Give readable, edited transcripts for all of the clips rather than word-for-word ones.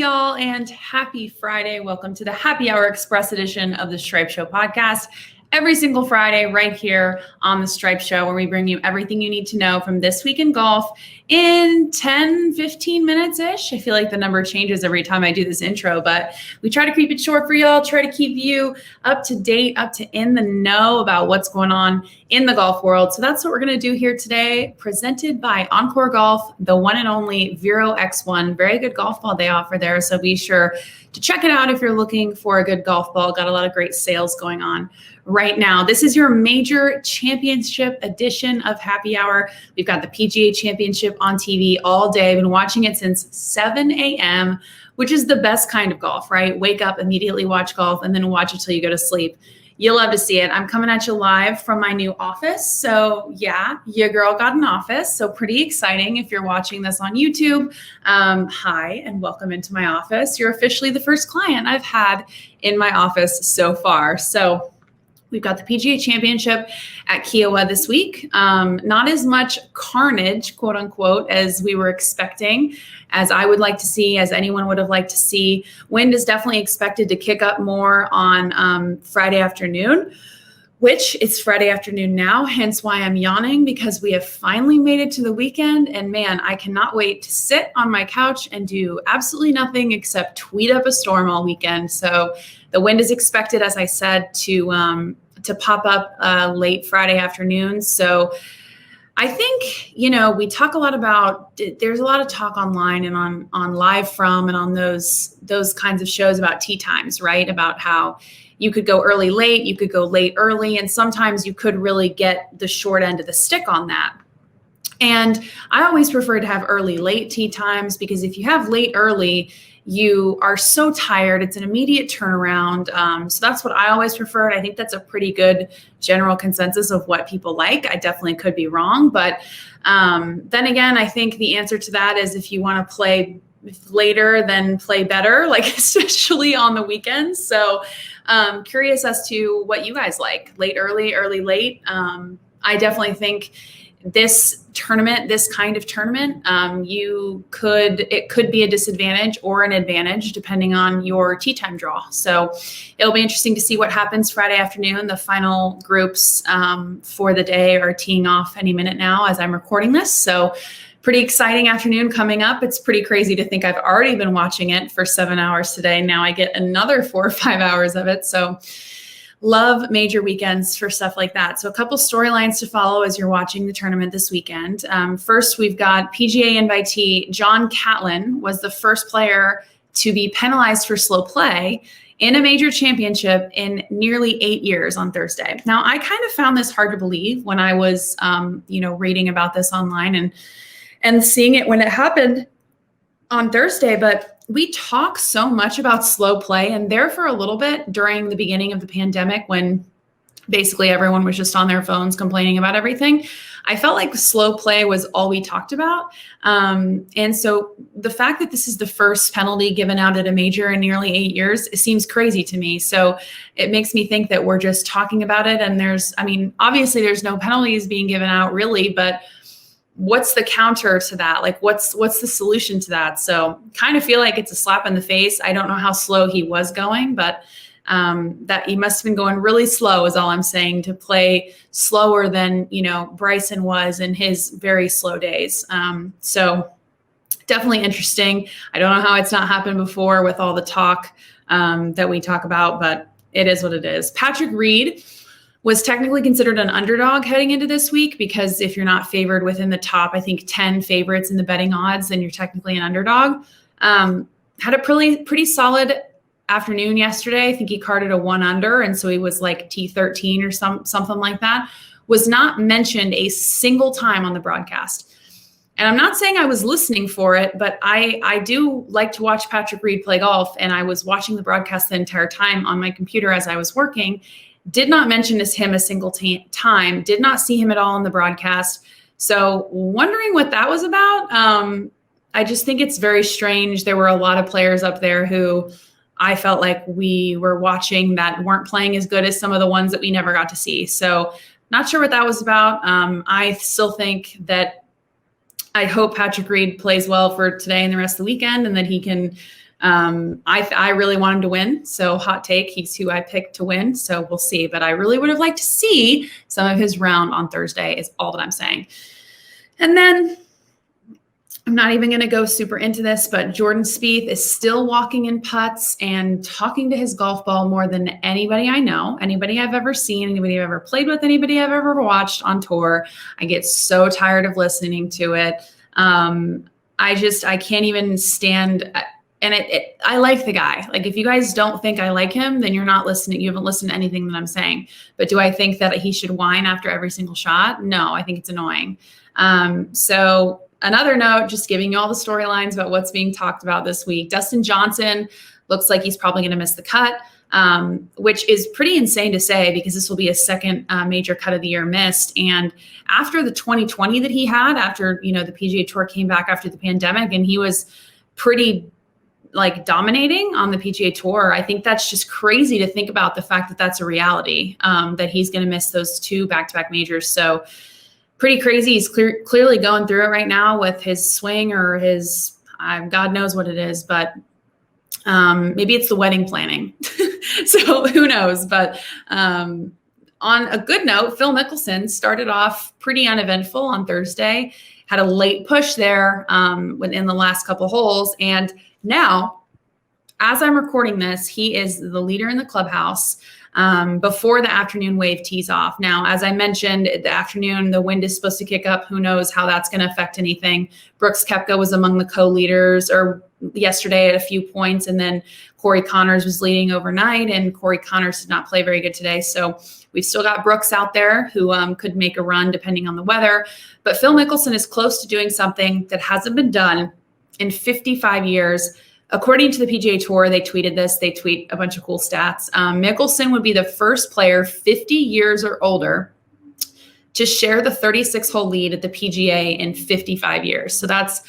y'all, and happy Friday. Welcome to the Happy Hour Express edition of the Stripe Show podcast. Every single Friday right here on the Stripe Show, where we bring you everything you need to know from this week in golf in 10, 15 minutes-ish. I feel like the number changes every time I do this intro, but we try to keep it short for y'all, try to keep you up to date, up to in the know about what's going on in the golf world. So that's what we're going to do here today, presented by Encore Golf, the one and only Vero X1. Very good golf ball they offer there, so be sure to check it out if you're looking for a good golf ball. Got a lot of great sales going on right now. This is your major championship edition of Happy Hour. We've got the PGA Championship on TV all day. I've been watching it since 7 a.m., which is the best kind of golf, right? Wake up, immediately watch golf, and then watch it till you go to sleep. You'll love to see it. I'm coming at you live from my new office. So yeah, your girl got an office. So pretty exciting. If you're watching this on YouTube, hi and welcome into my office. You're officially the first client I've had in my office so far. So we've got the PGA Championship at Kiawah this week. Not as much carnage, quote unquote, as we were expecting, as I would like to see, as anyone would have liked to see. Wind is definitely expected to kick up more on Friday afternoon, which it's Friday afternoon now, hence why I'm yawning, because we have finally made it to the weekend. And man, I cannot wait to sit on my couch and do absolutely nothing except tweet up a storm all weekend. So the wind is expected, as I said, to pop up late Friday afternoon. So I think, we talk a lot about, there's a lot of talk online and on Live From and on those kinds of shows about tee times, right? About how you could go early, late, you could go late, early, and sometimes you could really get the short end of the stick on that. And I always prefer to have early, late tee times, because if you have late, early, you are so tired. It's an immediate turnaround. So that's what I always preferred. I think that's a pretty good general consensus of what people like. I definitely could be wrong. But then again, I think the answer to that is if you want to play later, then play better, like especially on the weekends. So curious as to what you guys like. Late, early, early, late. I definitely think this kind of tournament, it could be a disadvantage or an advantage depending on your tee time draw. So it'll be interesting to see what happens Friday afternoon. The final groups for the day are teeing off any minute now as I'm recording this. So pretty exciting afternoon coming up. It's pretty crazy to think I've already been watching it for 7 hours today. Now I get another 4 or 5 hours of it. So love major weekends for stuff like that. So a couple storylines to follow as you're watching the tournament this weekend. First, we've got PGA invitee John Catlin was the first player to be penalized for slow play in a major championship in nearly 8 years on Thursday. Now, I kind of found this hard to believe when I was, reading about this online and seeing it when it happened on Thursday, but we talk so much about slow play, and there for a little bit during the beginning of the pandemic when basically everyone was just on their phones complaining about everything, I felt like slow play was all we talked about. And so the fact that this is the first penalty given out at a major in nearly 8 years, it seems crazy to me. So it makes me think that we're just talking about it. And obviously there's no penalties being given out really, but what's the counter to that? Like what's the solution to that? So kind of feel like it's a slap in the face. I don't know how slow he was going, but that he must have been going really slow is all I'm saying, to play slower than, Bryson was in his very slow days. So definitely interesting. I don't know how it's not happened before with all the talk that we talk about, but it is what it is. Patrick Reed was technically considered an underdog heading into this week, because if you're not favored within the top, I think 10 favorites in the betting odds, then you're technically an underdog. Had a pretty solid afternoon yesterday. I think he carded a 1 under, and so he was like T13 or something like that. Was not mentioned a single time on the broadcast. And I'm not saying I was listening for it, but I do like to watch Patrick Reed play golf, and I was watching the broadcast the entire time on my computer as I was working. Did not mention him a single time, did not see him at all in the broadcast. So wondering what that was about. I just think it's very strange. There were a lot of players up there who I felt like we were watching that weren't playing as good as some of the ones that we never got to see. So not sure what that was about. I still think that I hope Patrick Reed plays well for today and the rest of the weekend, and that he can I really want him to win. So hot take, he's who I picked to win. So we'll see. But I really would have liked to see some of his round on Thursday is all that I'm saying. And then I'm not even going to go super into this, but Jordan Spieth is still walking in putts and talking to his golf ball more than anybody I know, anybody I've ever seen, anybody I've ever played with, anybody I've ever watched on tour. I get so tired of listening to it. I can't even stand. And I like the guy. Like, if you guys don't think I like him, then you're not listening. You haven't listened to anything that I'm saying. But do I think that he should whine after every single shot? No, I think it's annoying. So another note, just giving you all the storylines about what's being talked about this week. Dustin Johnson looks like he's probably going to miss the cut, which is pretty insane to say because this will be a second major cut of the year missed. And after the 2020 that he had, after, the PGA Tour came back after the pandemic, and he was pretty dominating on the PGA Tour. I think that's just crazy to think about, the fact that that's a reality, that he's going to miss those 2 back-to-back majors. So pretty crazy. He's clearly going through it right now with his swing or his, God knows what it is, but maybe it's the wedding planning. So who knows? But on a good note, Phil Mickelson started off pretty uneventful on Thursday, had a late push there within the last couple holes. And now, as I'm recording this, he is the leader in the clubhouse before the afternoon wave tees off. Now, as I mentioned, the afternoon, the wind is supposed to kick up. Who knows how that's going to affect anything. Brooks Koepka was among the co-leaders yesterday at a few points, and then Corey Connors was leading overnight, and Corey Connors did not play very good today. So we've still got Brooks out there who could make a run depending on the weather. But Phil Mickelson is close to doing something that hasn't been done in 55 years. According to the PGA Tour, they tweeted this. They tweet a bunch of cool stats. Mickelson would be the first player 50 years or older to share the 36-hole lead at the PGA in 55 years. So that's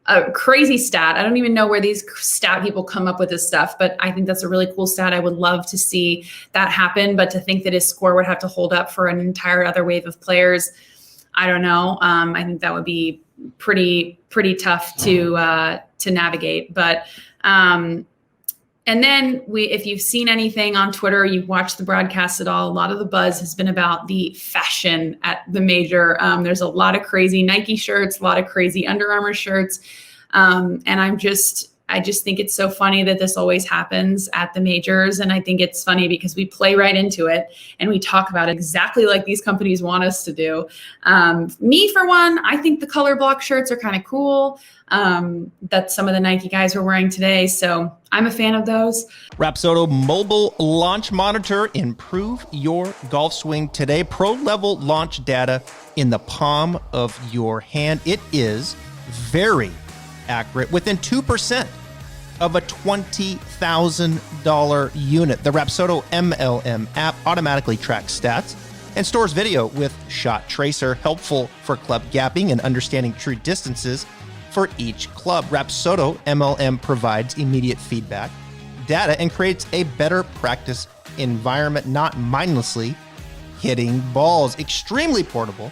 a crazy stat. I don't even know where these stat people come up with this stuff, but I think that's a really cool stat. I would love to see that happen, but to think that his score would have to hold up for an entire other wave of players, I don't know. I think that would be pretty tough to navigate. But and then if you've seen anything on Twitter, you've watched the broadcast at all, a lot of the buzz has been about the fashion at the major. There's a lot of crazy Nike shirts, a lot of crazy Under Armour shirts. And I just think it's so funny that this always happens at the majors. And I think it's funny because we play right into it and we talk about it exactly like these companies want us to do. Me, for one, I think the color block shirts are kind of cool that some of the Nike guys were wearing today. So I'm a fan of those. Rapsodo Mobile Launch Monitor. Improve your golf swing today. Pro level launch data in the palm of your hand. It is very accurate, within 2% of a $20,000 unit. The Rapsodo MLM app automatically tracks stats and stores video with Shot Tracer, helpful for club gapping and understanding true distances for each club. Rapsodo MLM provides immediate feedback, data, and creates a better practice environment, not mindlessly hitting balls. Extremely portable,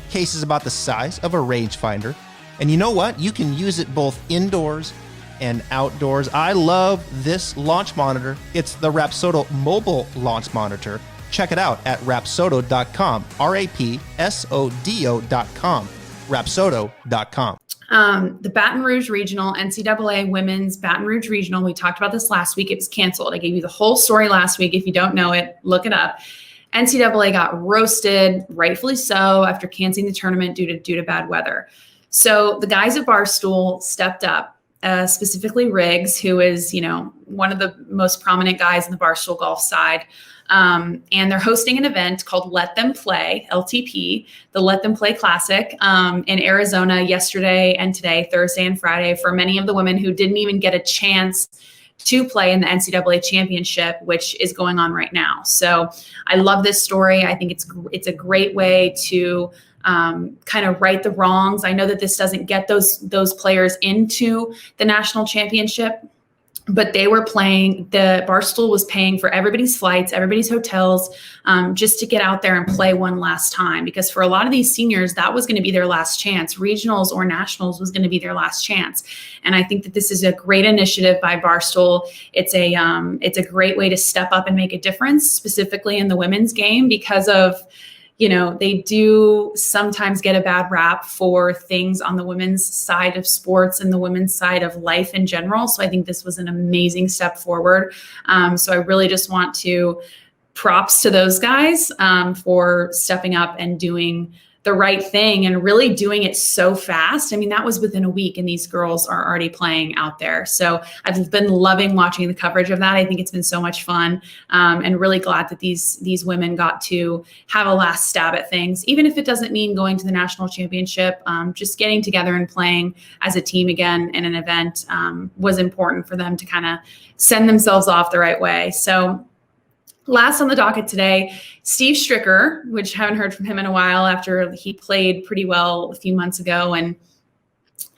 cases about the size of a rangefinder. And you know what? You can use it both indoors and outdoors. I love this launch monitor. It's the Rapsodo Mobile Launch Monitor. Check it out at rapsodo.com, rapsodo.com, rapsodo.com. The Baton Rouge Regional, NCAA Women's Baton Rouge Regional, we talked about this last week. It was canceled. I gave you the whole story last week. If you don't know it, look it up. NCAA got roasted, rightfully so, after canceling the tournament due to bad weather. So the guys at Barstool stepped up, specifically Riggs, who is, one of the most prominent guys in the Barstool golf side. And they're hosting an event called Let Them Play, LTP, the Let Them Play Classic, in Arizona yesterday and today, Thursday and Friday, for many of the women who didn't even get a chance to play in the NCAA Championship, which is going on right now. So I love this story. I think it's a great way to kind of right the wrongs. I know that this doesn't get those players into the national championship, but they were playing, the Barstool was paying for everybody's flights, everybody's hotels, just to get out there and play one last time. Because for a lot of these seniors, that was going to be their last chance. Regionals or nationals was going to be their last chance. And I think that this is a great initiative by Barstool. It's a great way to step up and make a difference, specifically in the women's game, because of, they do sometimes get a bad rap for things on the women's side of sports and the women's side of life in general. So I think this was an amazing step forward. So I really just want to props to those guys for stepping up and doing the right thing and really doing it so fast. I mean, that was within a week and these girls are already playing out there. So I've been loving watching the coverage of that. I think it's been so much fun, and really glad that these women got to have a last stab at things, even if it doesn't mean going to the national championship. Just getting together and playing as a team again in an event was important for them to kind of send themselves off the right way. So last on the docket today, Steve Stricker, which I haven't heard from him in a while after he played pretty well a few months ago, and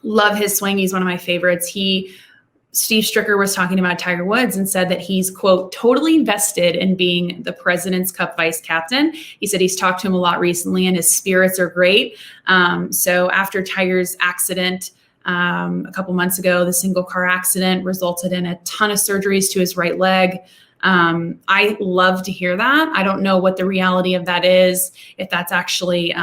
love his swing. He's one of my favorites. Steve Stricker was talking about Tiger Woods and said that he's, quote, totally invested in being the President's Cup vice captain. He said he's talked to him a lot recently and his spirits are great. So after Tiger's accident, a couple months ago, the single car accident resulted in a ton of surgeries to his right leg. I love to hear that. I don't know what the reality of that is, if that's actually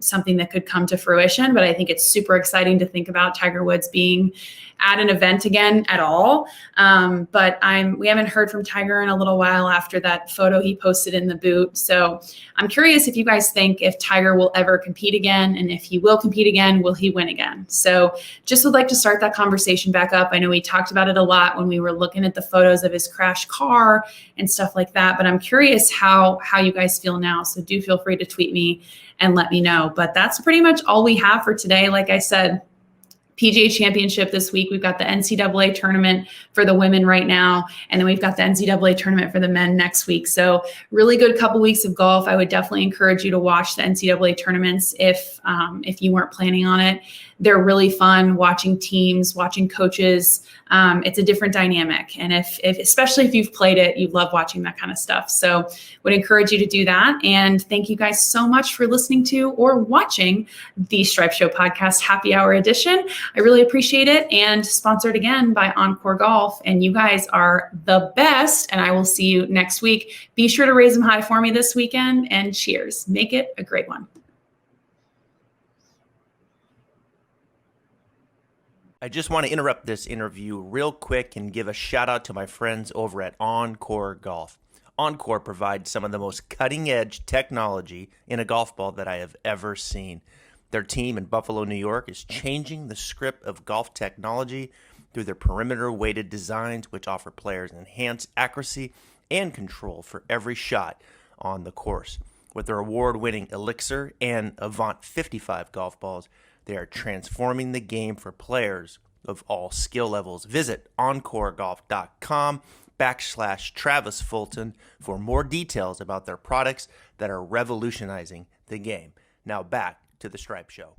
something that could come to fruition, but I think it's super exciting to think about Tiger Woods being at an event again at all. But we haven't heard from Tiger in a little while after that photo he posted in the boot. So I'm curious if you guys think if Tiger will ever compete again, and if he will compete again, will he win again? So just would like to start that conversation back up. I know we talked about it a lot when we were looking at the photos of his crashed car and stuff like that, but I'm curious how you guys feel now. So do feel free to tweet me and let me know. But that's pretty much all we have for today. Like I said, PGA Championship this week. We've got the NCAA tournament for the women right now, and then we've got the NCAA tournament for the men next week. So really good couple weeks of golf. I would definitely encourage you to watch the NCAA tournaments if you weren't planning on it. They're really fun, watching teams, watching coaches. It's a different dynamic. And if especially if you've played it, you love watching that kind of stuff. So would encourage you to do that. And thank you guys so much for listening to or watching the Stripe Show podcast Happy Hour edition. I really appreciate it. And sponsored again by Encore Golf. And you guys are the best. And I will see you next week. Be sure to raise them high for me this weekend, and cheers. Make it a great one. I just want to interrupt this interview real quick and give a shout out to my friends over at OnCore Golf. OnCore provides some of the most cutting-edge technology in a golf ball that I have ever seen. Their team in Buffalo, New York is changing the script of golf technology through their perimeter-weighted designs, which offer players enhanced accuracy and control for every shot on the course. With their award-winning Elixir and Avant 55 golf balls, they are transforming the game for players of all skill levels. Visit encoregolf.com/Travis Fulton for more details about their products that are revolutionizing the game. Now back to the Stripe Show.